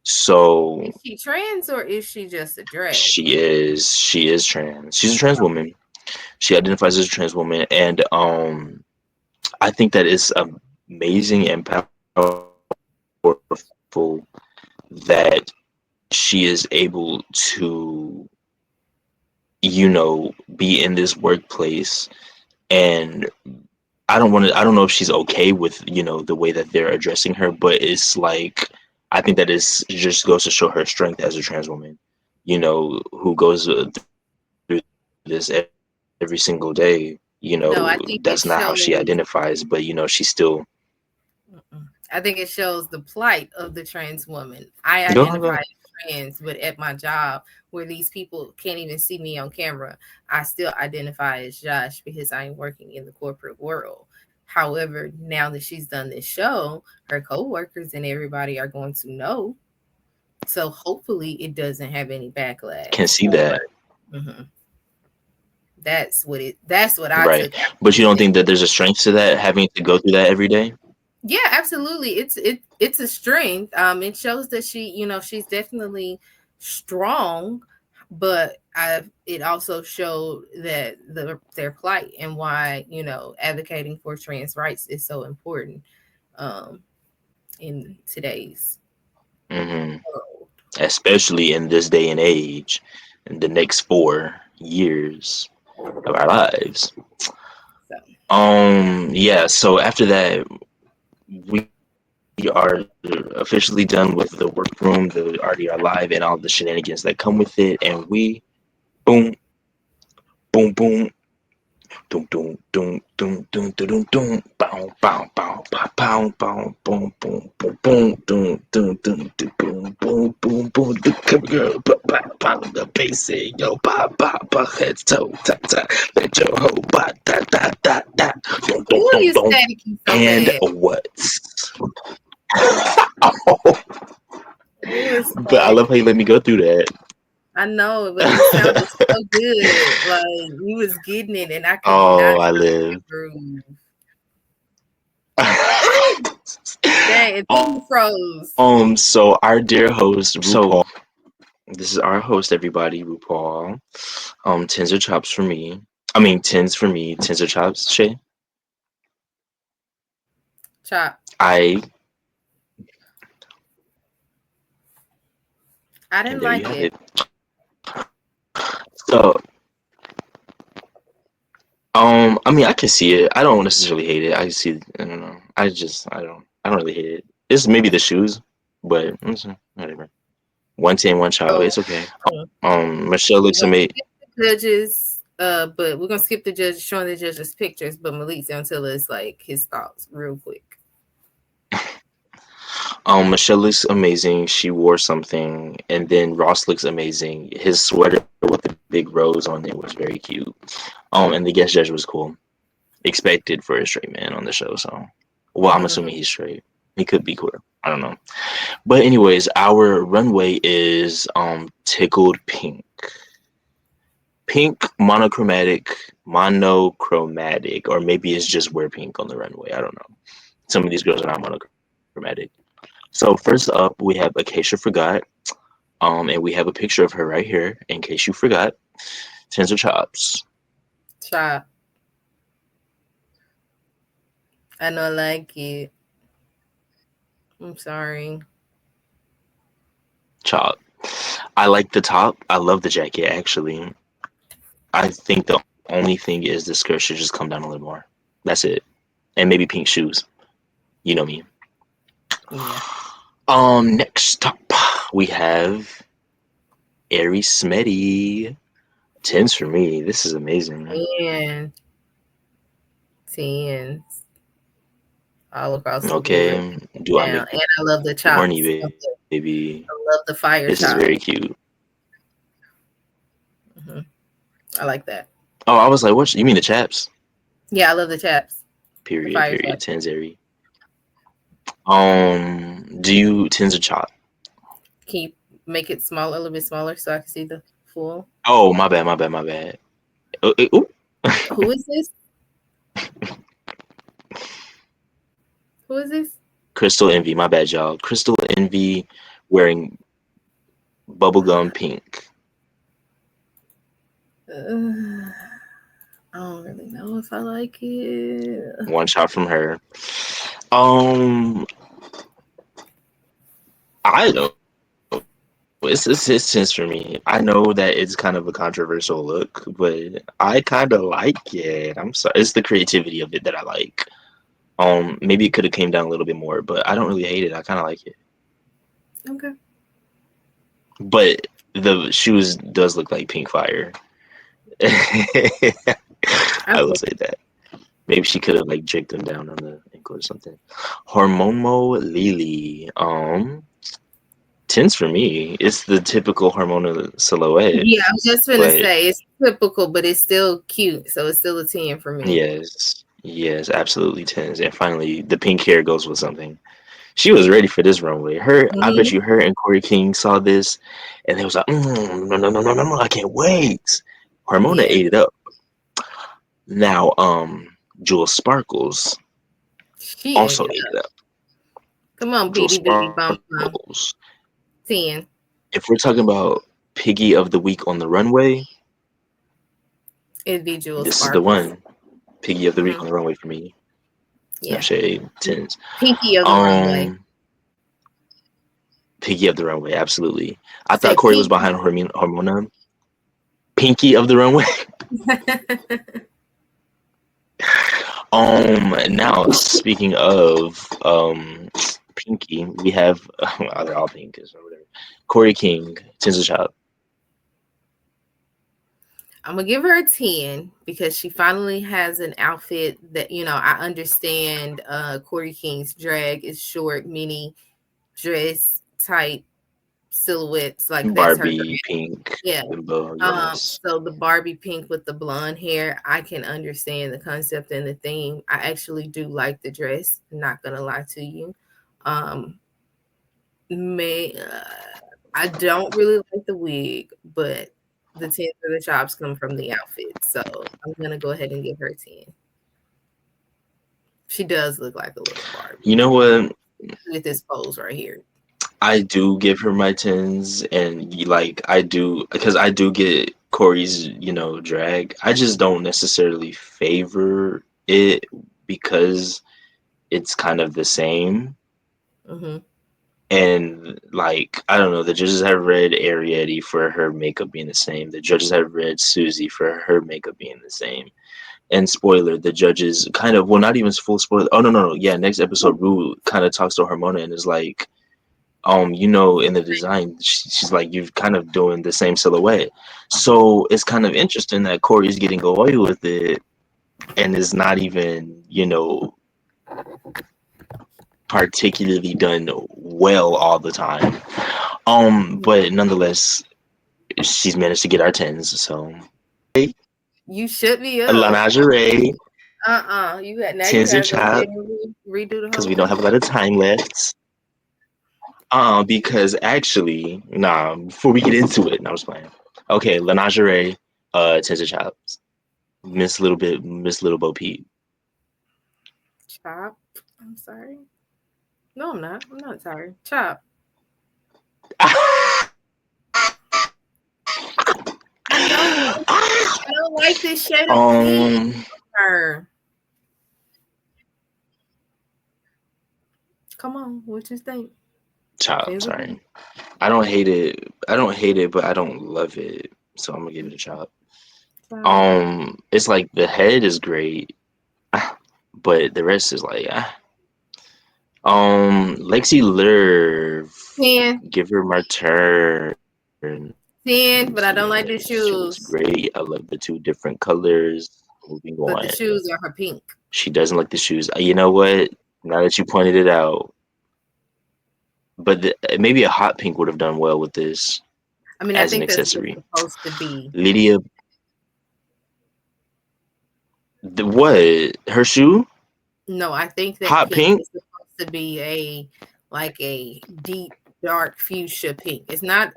So Is she trans or is she just a drag? she is trans. She's a trans woman. She identifies as a trans woman, and I think that is amazing and powerful that she is able to be in this workplace, and I don't know if she's okay with, the way that they're addressing her, but it's like, I think that is just goes to show her strength as a trans woman, who goes through this every single day. That's not how No, she I think it identifies, but shows. she's still. I think it shows the plight of the trans woman. I Go. identify as trans, but at my job, where these people can't even see me on camera, I still identify as Josh because I'm working in the corporate world. However, now that she's done this show, her coworkers and everybody are going to know. So hopefully, it doesn't have any Can backlash. see that. Mhm. That's what it. That's what I Right. took out of But you this don't thing. think that there's a strength to that, having to go through that every day? Yeah, absolutely. It's a strength. It shows that she's definitely strong, but it also showed that their plight and why, advocating for trans rights is so important um in today's Hmm. world. Especially in this day and age, in the next 4 years of our lives. So Yeah, so after that, we are officially done with the workroom, the RDR Live, and all the shenanigans that come with it, and we, boom, boom, boom, doom, doom, doom, doom, doom, doom, doom, bow, bow, bow, bow, bow, bow, boom, boom, boom, boom, doom, doom, doom, doom, boom, boom, boom, boom, the cover girl, ba, ba, ba, the bass in yo, ba, ba, ba, head, toe, ta, ta, let your hoe, ba, da, da, da, da, dum, dum, who are dum, you dum, staticky so and bad? what? It was But I love how you let me go through that. I know, but it sounded so good. Like you was getting it, and I could not Oh, I find live. the groove. Dang, and then you froze. So our dear host RuPaul. This is our host, everybody, RuPaul. Tens or chops for me. I mean, tens for me, tens or chops, Shay. Chop. I I and didn't there you like have it. it. So, I mean, I can see it. I don't necessarily hate it. I see. I don't know. I don't really hate it. It's maybe the shoes, but whatever. 110, one child. So It's okay. mm, Michelle we're looks gonna amazing. skip the judges, but we're gonna skip the judges showing the judges pictures, but Malik's gonna tell us like his thoughts real quick. Michelle looks amazing. She wore something, and then Ross looks amazing. His sweater with the big rose on it was very cute. And the guest judge was cool. Expected for a straight man on the show, so well, I'm assuming he's straight. He could be queer. I don't know. But anyways, our runway is tickled pink. Pink monochromatic, or maybe it's just wear pink on the runway. I don't know. Some of these girls are not monochromatic. So first up, we have Acacia Forgot, and we have a picture of her right here, in case you forgot. Tens of chops. Chop. I know I like it. I'm sorry. Chop. I like the top. I love the jacket, actually. I think the only thing is the skirt should just come down a little more. That's it. And maybe pink shoes. You know me. Yeah. Next up, we have Airy Smetty. Tens for me. This is amazing. And tens all across the board. Okay. Do I Down. make And you I love the horny, chops. baby? I love the This fire is very chop. cute. Hmm. I like that. Oh, I was like, what? You mean the chaps? Yeah, I love the chaps. The Period, fire period. chop. Tens, Airy. Do you tens or chop? Can you make it smaller, a little bit smaller, so I can see the full? Oh, my bad, my bad, my bad. Ooh. Who is this? Who is this? Crystal Envy, my bad, y'all. Crystal Envy wearing bubblegum pink. I don't really know if I like it. One shot from her. Um, I don't know. It's tense for me. I know that it's kind of a controversial look, but I kind of like it. I'm sorry, it's the creativity of it that I like. Maybe it could have came down a little bit more, but I don't really hate it. I kind of like it. Okay. But the shoes does look like pink fire. I will Okay. say that. Maybe she could have like jigged them down on the ankle or something. Hormonal Lily. Tense for me. It's the typical hormonal silhouette, Yeah, I was just gonna but say it's typical, but it's still cute, so it's still a 10 for me. yes, yes, absolutely tense. And finally, the pink hair goes with something. She was ready for this runway. I bet Hmm. you her and Corey King saw this, and they was like, no, no, no, no, no, no, I can't wait. Hormona Yeah, ate it up. Now, Jewel Sparkles she ate also it ate up. it up. Come on, Jewel beady bitty bum bum. Sparkles. 10. If we're talking about Piggy of the Week on the runway, It'd be Jewel this is the Sparkles. one. Piggy of the Week Hmm. on the runway for me. No Yeah. shade, tens. Pinky of the runway. Um, Piggy of the runway, absolutely. I Say thought Corey was pinky. behind Hormona. Pinky of the runway. Now speaking of Pinky, we have they're all pink or whatever. Corey King, Tins of Child. I'm gonna give her a 10 because she finally has an outfit that I understand. Corey King's drag is short, mini dress type silhouettes, like that's her Barbie drag. pink Yeah. bimbo, yes. So the Barbie pink with the blonde hair, I can understand the concept and the theme. I actually do like the dress. Not gonna lie to you. Um, may I don't really like the wig, but the 10 for the chops come from the outfit. So I'm gonna go ahead and give her 10. She does look like a little You Barbie know what? with this pose right here. I do give her my tens, and like I do because I do get Corey's, drag. I just don't necessarily favor it because it's kind of the same. Hmm. And like I don't know, the judges have read Arietti for her makeup being the same. The judges have read Susie for her makeup being the same. And spoiler, the judges kind of well, not even full spoiler. Oh no, yeah. Next episode, Rue kind of talks to Harmona and is like, in the design, she's like, you're kind of doing the same silhouette. So it's kind of interesting that Corey's getting away with it and is not even, particularly done well all the time. But nonetheless, she's managed to get our tens. So You should be a up. lingerie, You got now. You tens and gotta go ahead chop and redo the because whole we don't thing. have a lot of time left. Because actually, nah. Before we get into it, no, I was playing. Okay, lingerie, tens and chops. Miss Little Bo Peep. Chop. I'm sorry. No, I'm not. I'm not sorry. Chop. I don't like I don't like this shade of pink. um, Her. Come on, what you think? chop. Tens of Sorry, I don't hate it. I don't hate it, but I don't love it. So I'm gonna give it a chop. chop. It's like the head is great, but the rest is like, Lexi Lerv, 10. give her my turn. She 10, but I looks don't like the great. I love shoes. the two different colors. Moving on. But the shoes are her pink. She doesn't like the shoes. You know what? Now that you pointed it out, but maybe a hot pink would have done well with this I mean, I as an think that's what it's accessory. supposed to be. Lydia, what? Her shoe? No, I think that Hot pink pink? is supposed to be a deep dark fuchsia pink. It's not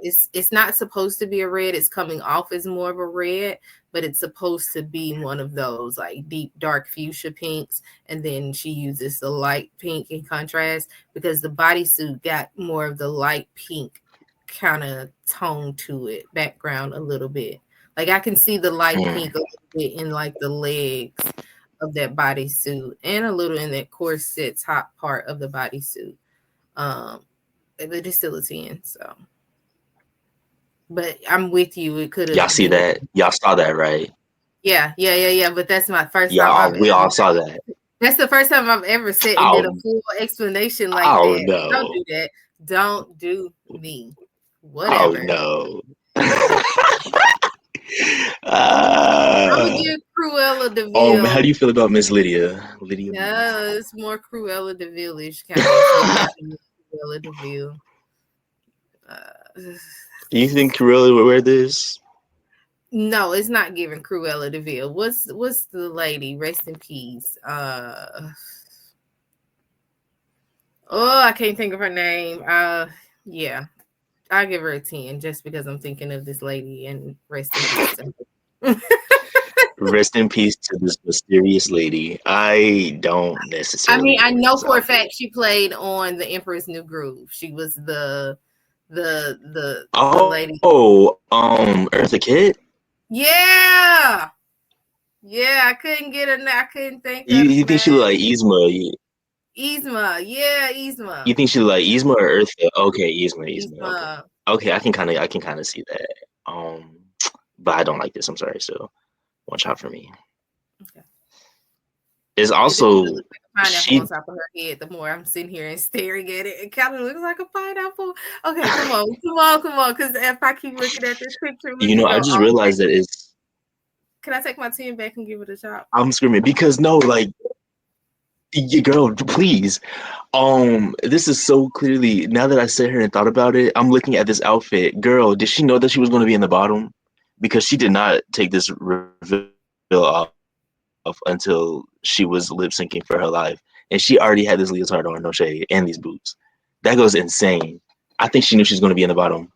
supposed to be a red. It's coming off as more of a red, but it's supposed to be one of those like deep dark fuchsia pinks. And then she uses the light pink in contrast because the bodysuit got more of the light pink kind of tone to it, background a little bit. Like I can see the light Hmm. pink a little bit in like the legs of that bodysuit and a little in that corset top part of the bodysuit. Um, but it's still a 10. So But I'm with you. It could Y'all have see been. that? Y'all saw that, right? Yeah. But that's my first time Y'all, I've we ever. all saw that. That's the first time I've ever sat and did a Oh, full explanation like oh that. Don't no. do that. Don't do me. Oh Whatever. no. I'm gonna uh, give Cruella Deville. how do you feel about Miss Lydia? Lydia B. No, it's more Cruella Deville-ish kind of. So yeah, Cruella Deville. Uh, Do you think Corella would wear this? no, it's not giving Cruella Deville. What's the lady? Rest in peace. Oh, I can't think of her name. Yeah, I'll give her a 10 just because I'm thinking of this lady and rest in peace to her. Rest in peace to this mysterious lady. I don't I necessarily mean, I agree with know this for a outfit. fact she played on The Emperor's New Groove. She was the lady. Eartha Kitt. Yeah, yeah. I couldn't get her. I couldn't think You of you the think she look name. like Yzma? Yzma. Yeah, You Yzma. think she look like Yzma or Eartha? Okay, Yzma. Yzma. Okay, okay. I can kind of see that. But I don't like this. I'm sorry. So one shot for me. Okay. It's It doesn't also look like a pineapple on she. top of her head. The more I'm sitting here and staring at it, it kind of looks like a pineapple. Okay, come on. Because if I keep looking at this picture, look, You know, it I go just all the way. realized that it's. Can I take my 10 back and give it a shot? I'm screaming because no, like, girl, please. This is so clearly, now that I sat here and thought about it, I'm looking at this outfit. Girl, did she know that she was going to be in the bottom? Because she did not take this reveal off until she was lip syncing for her life. And she already had this leotard on, no shade, and these boots. That goes insane. I think she knew she was going to be in the bottom.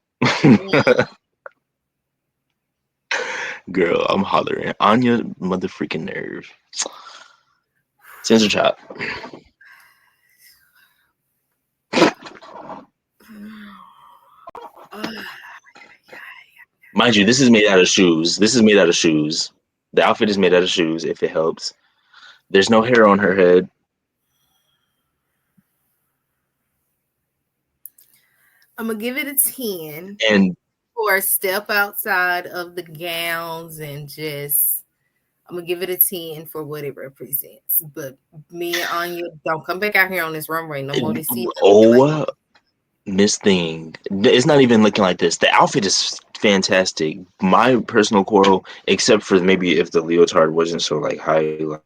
Girl, I'm hollering. Anya mother freaking nerve. Sensor chop. Mind you, this is made out of shoes. This is made out of shoes. The outfit is made out of shoes, if it helps. There's no hair on her head. I'm gonna give it a 10 And for a step outside of the gowns and just I'm gonna give it a 10 for what it represents. But me and Anya, don't come back out here on this runway no more this season looking like oh, Miss Thing. It's not even looking like this. The outfit is fantastic. My personal quarrel, except for maybe if the leotard wasn't so like highlight,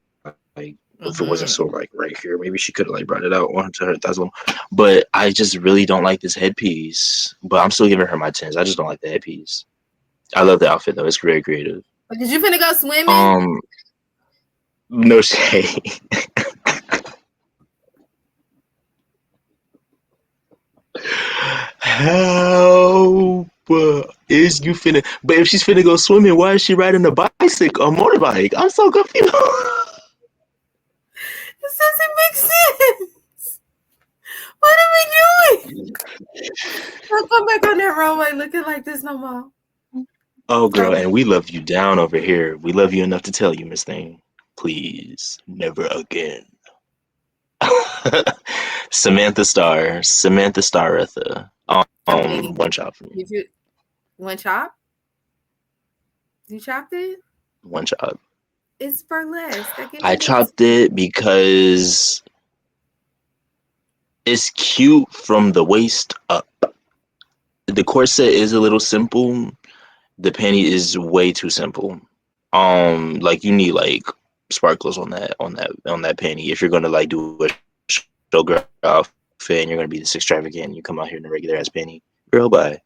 if it wasn't so like right here, maybe she could have like brought it out onto her thighs a little. But I just really don't like this headpiece. But I'm still giving her my tens. I just don't like the headpiece. I love the outfit though. It's very creative. But did you finna go swimming? Um, no shade. Help! Is you finna? But if she's finna go swimming, why is she riding a bicycle, a motorbike? I'm so confused. This doesn't make sense. What are we doing? Don't come back on that runway looking like this no more. Oh, girl, Promise. and we love you down over here. We love you enough to tell you, Miss Thing. Please, never again. Samantha Staretha. Okay. One shot for me. Did you one chop? You chopped it? One shot. It's burlesque. I give I it a chopped it because it's cute from the waist up. The corset is a little simple. The panty is way too simple. Like you need like sparkles on that panty if you're gonna like do a showgirl outfit and you're gonna be this extravagant and you come out here in a regular ass panty. Girl, bye.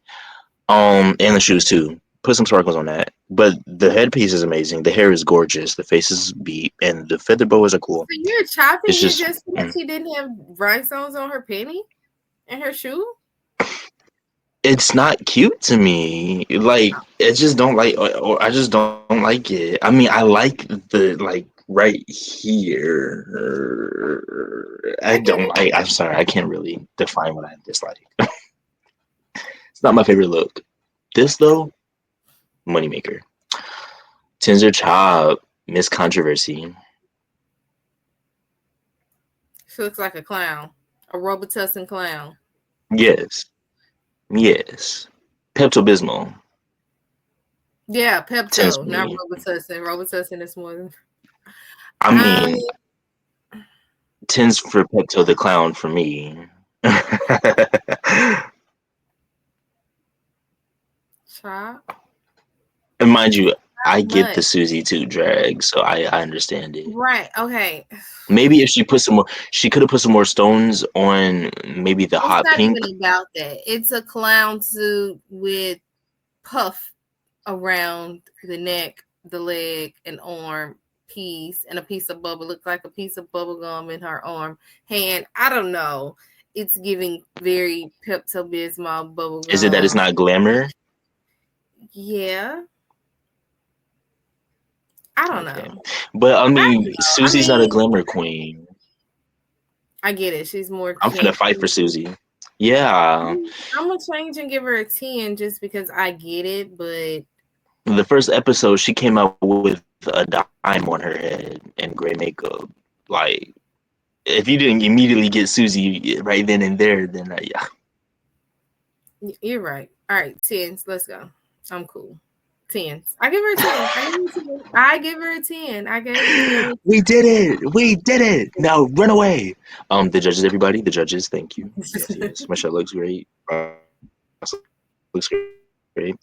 And the shoes too. Put some sparkles on that. But the headpiece is amazing. The hair is gorgeous. The face is beat, and the feather boas are cool. So you're It's chopping it just just because she didn't have rhinestones on her penny and her shoe? it's not cute to me. Like I just don't like, or I just don't like it. I mean, I like the like right here. I I get don't it. like. I'm sorry, I can't really define what I dislike. It's not my favorite look. This though, moneymaker. Tinsel Chop, Miss Controversy. She looks like a clown, a Robitussin clown. Yes, yes. Pepto Bismol. Yeah, Tens Pepto, for not me. Robitussin. Robitussin is more than. I I mean, tens for Pepto the Clown for me. chop. And mind you, Not I get the much. Susie 2 drag, so I understand it. Right. Okay. Maybe if she put some more, she could have put some more stones on maybe the It's hot not pink. even about that. It's a clown suit with puff around the neck, the leg, and arm piece, and a piece of bubble. Looks like a piece of bubble gum in her arm hand. I don't know. It's giving very Pepto Bismol bubble Is it that it's gum. not glamour? Yeah, I don't Okay. know. But I I mean, don't know. I Susie's not a mean, glamour queen. I get it. She's more I'm finna fight campy. for Susie. Yeah. I'm gonna change and give her a 10 just because I get it, but The first episode, she came out with a dime on her head and gray makeup. Like, if you didn't immediately get Susie right then and there, then yeah. you're right. All right, 10s. Let's go. I'm cool. 10s. I give her a 10. I give her a 10. I gave it to her. We did it! We did it! Now run away! The judges, everybody, the judges, thank you. Yes, yes. Michelle looks great. Ross looks great.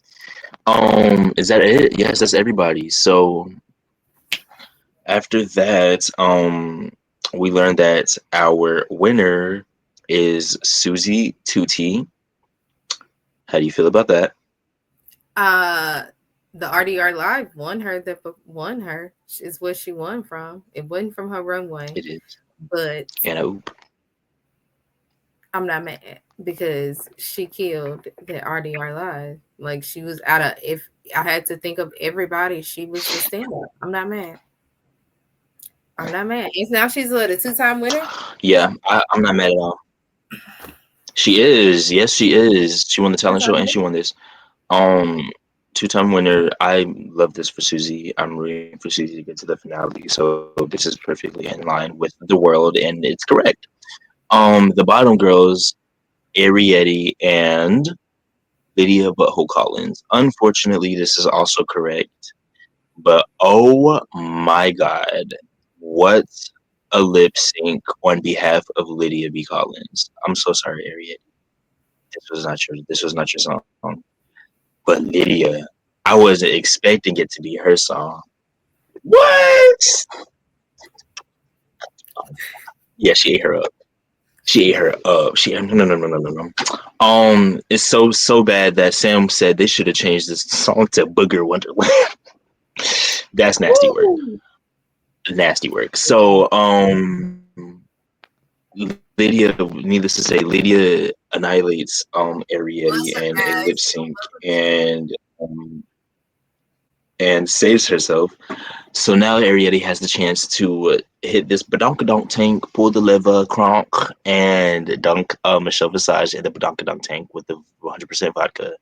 Is that it? Yes, that's everybody. So after that, we learned that our winner is Susie Tutti. How do you feel about that? uh the RDR Live won her. That won her is what she won from. It wasn't from her runway, It is. but And oop. I'm not mad because she killed the RDR Live. Like she was out of. If I had to think of everybody, she was the stand up. I'm not mad. I'm not mad. And now she's what, a 2-time winner. Yeah, I'm not mad at all. She is. Yes, she is. She won the talent show 2-time and winner. she won this. Um, two-time winner. I love this for Susie. I'm rooting for Susie to get to the finale. So this is perfectly in line with the world, and it's correct. The bottom girls, Arietti and Lydia Butthole Collins. Unfortunately, this is also correct. But oh my god, what a lip sync on behalf of Lydia B. Collins. I'm so sorry, Arietti. This was not your song. But Lydia, I wasn't expecting it to be her song. What? Yeah, she ate her up. She ate her up. She no. It's so bad that Sam said they should have changed this song to Booger Wonderland. That's nasty work. Woo! Nasty work. So Lydia, needless to say, Lydia annihilates Arietti Bust her in a lip ass. sync um, and saves herself. So now Arietti has the chance to hit this badonkadonk tank, pull the lever, cronk, and dunk Michelle Visage in the badonkadonk tank with the 100% vodka.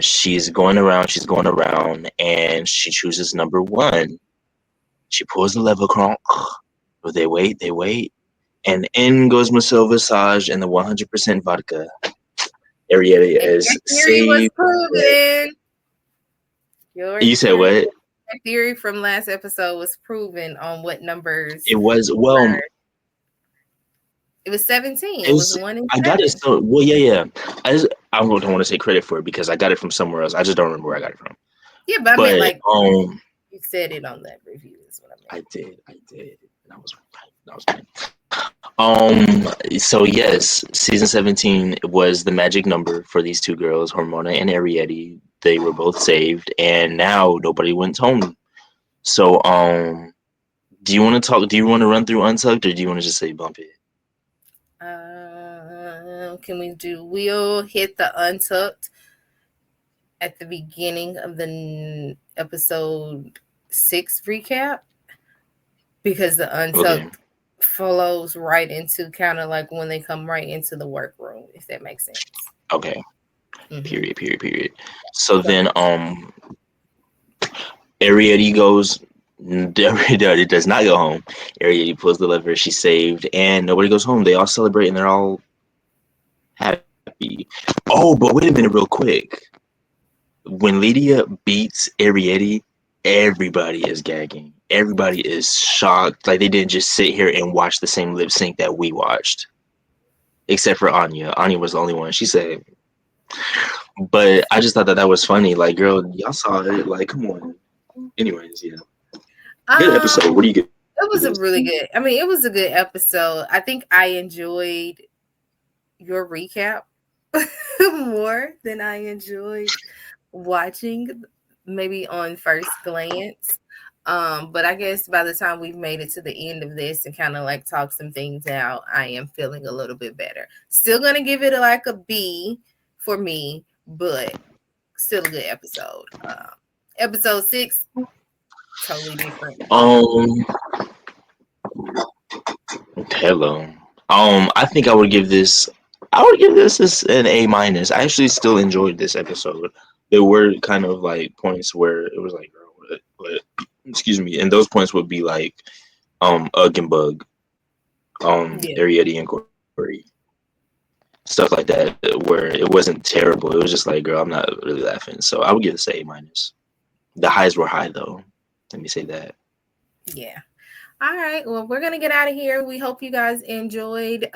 She's going around, and she chooses number one. She pulls the lever, cronk. They wait, and in goes Michelle Visage and the 100% vodka. Arietti And your is theory was saved. proven. Your You said theory, what? your theory from last episode was proven on what numbers It was were. It was 17. It was It's 1 and I got it 7. so well. Yeah. I don't want to take credit for it because I got it from somewhere else. I just don't remember where I got it from. Yeah, but I meant But like you said it on that review is what I meant. I did. That was right. That was right. So yes, season 17 was the magic number for these two girls, Hormona and Arietti. They were both saved, and now nobody went home. So do you want to talk? Do you want to run through Untucked, or do you want to just say bump it? Can we do? We'll hit the untucked at the beginning of the episode 6 recap because the Okay. untucked flows right into kind of like when they come right into the workroom, if that makes sense. Okay. Mm-hmm. Period. So So, then Arietti goes. It does not go home. Arietti pulls the lever. She's saved, and nobody goes home. They all celebrate, and they're all happy. Oh, but wait a minute, real quick. when Lydia beats Ariete, everybody is gagging. Everybody is shocked. Like they didn't just sit here and watch the same lip sync that we watched, except for Anya. Anya was the only one. She said, but I just thought that that was funny. Like, girl, y'all saw it. Like, come on. Anyways, yeah, good episode. What do you give this? It was a really good. I mean, it was a good episode. I think I enjoyed your recap more than I enjoyed watching maybe on first glance. But I guess by the time we've made it to the end of this and kind of like talk some things out, I am feeling a little bit better. Still gonna give it like a B for me, but still a good episode. Episode 6, totally different. Um, hello. I think I would give this. I would give this as an A minus. I actually still enjoyed this episode. There were kind of like points where it was like, girl, excuse me, and those points would be like, Ugg and Bug, Yeah, Ariete and Corey, stuff like that, where it wasn't terrible. It was just like, girl, I'm not really laughing. So I would give this an A minus. The highs were high though. Let me say that. yeah. All right. Well, we're gonna get out of here. We hope you guys enjoyed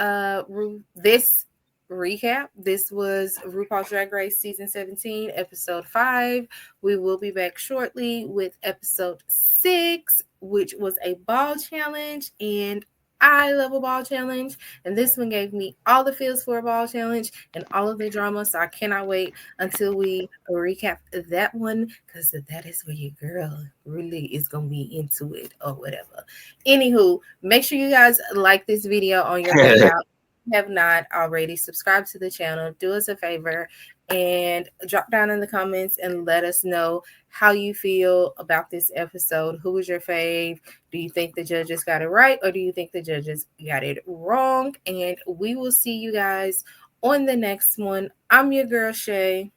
this recap. This was RuPaul's Drag Race season 17, episode 5. We will be back shortly with episode 6, which was a ball challenge, and I love a ball challenge. And this one gave me all the feels for a ball challenge and all of the drama. So I cannot wait until we recap that one, because that is where your girl really is gonna be into it or whatever. Anywho, make sure you guys like this video on your way out. If you have not already, subscribe to the channel. Do us a favor and drop down in the comments and let us know how you feel about this episode. Who was your fave? Do you think the judges got it right, or do you think the judges got it wrong? And we will see you guys on the next one. I'm your girl Shay.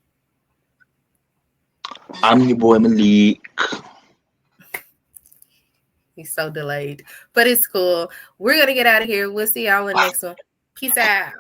I'm your boy Malik. He's so delayed, but it's cool. We're gonna get out of here. We'll see y'all in the next one. Peace out.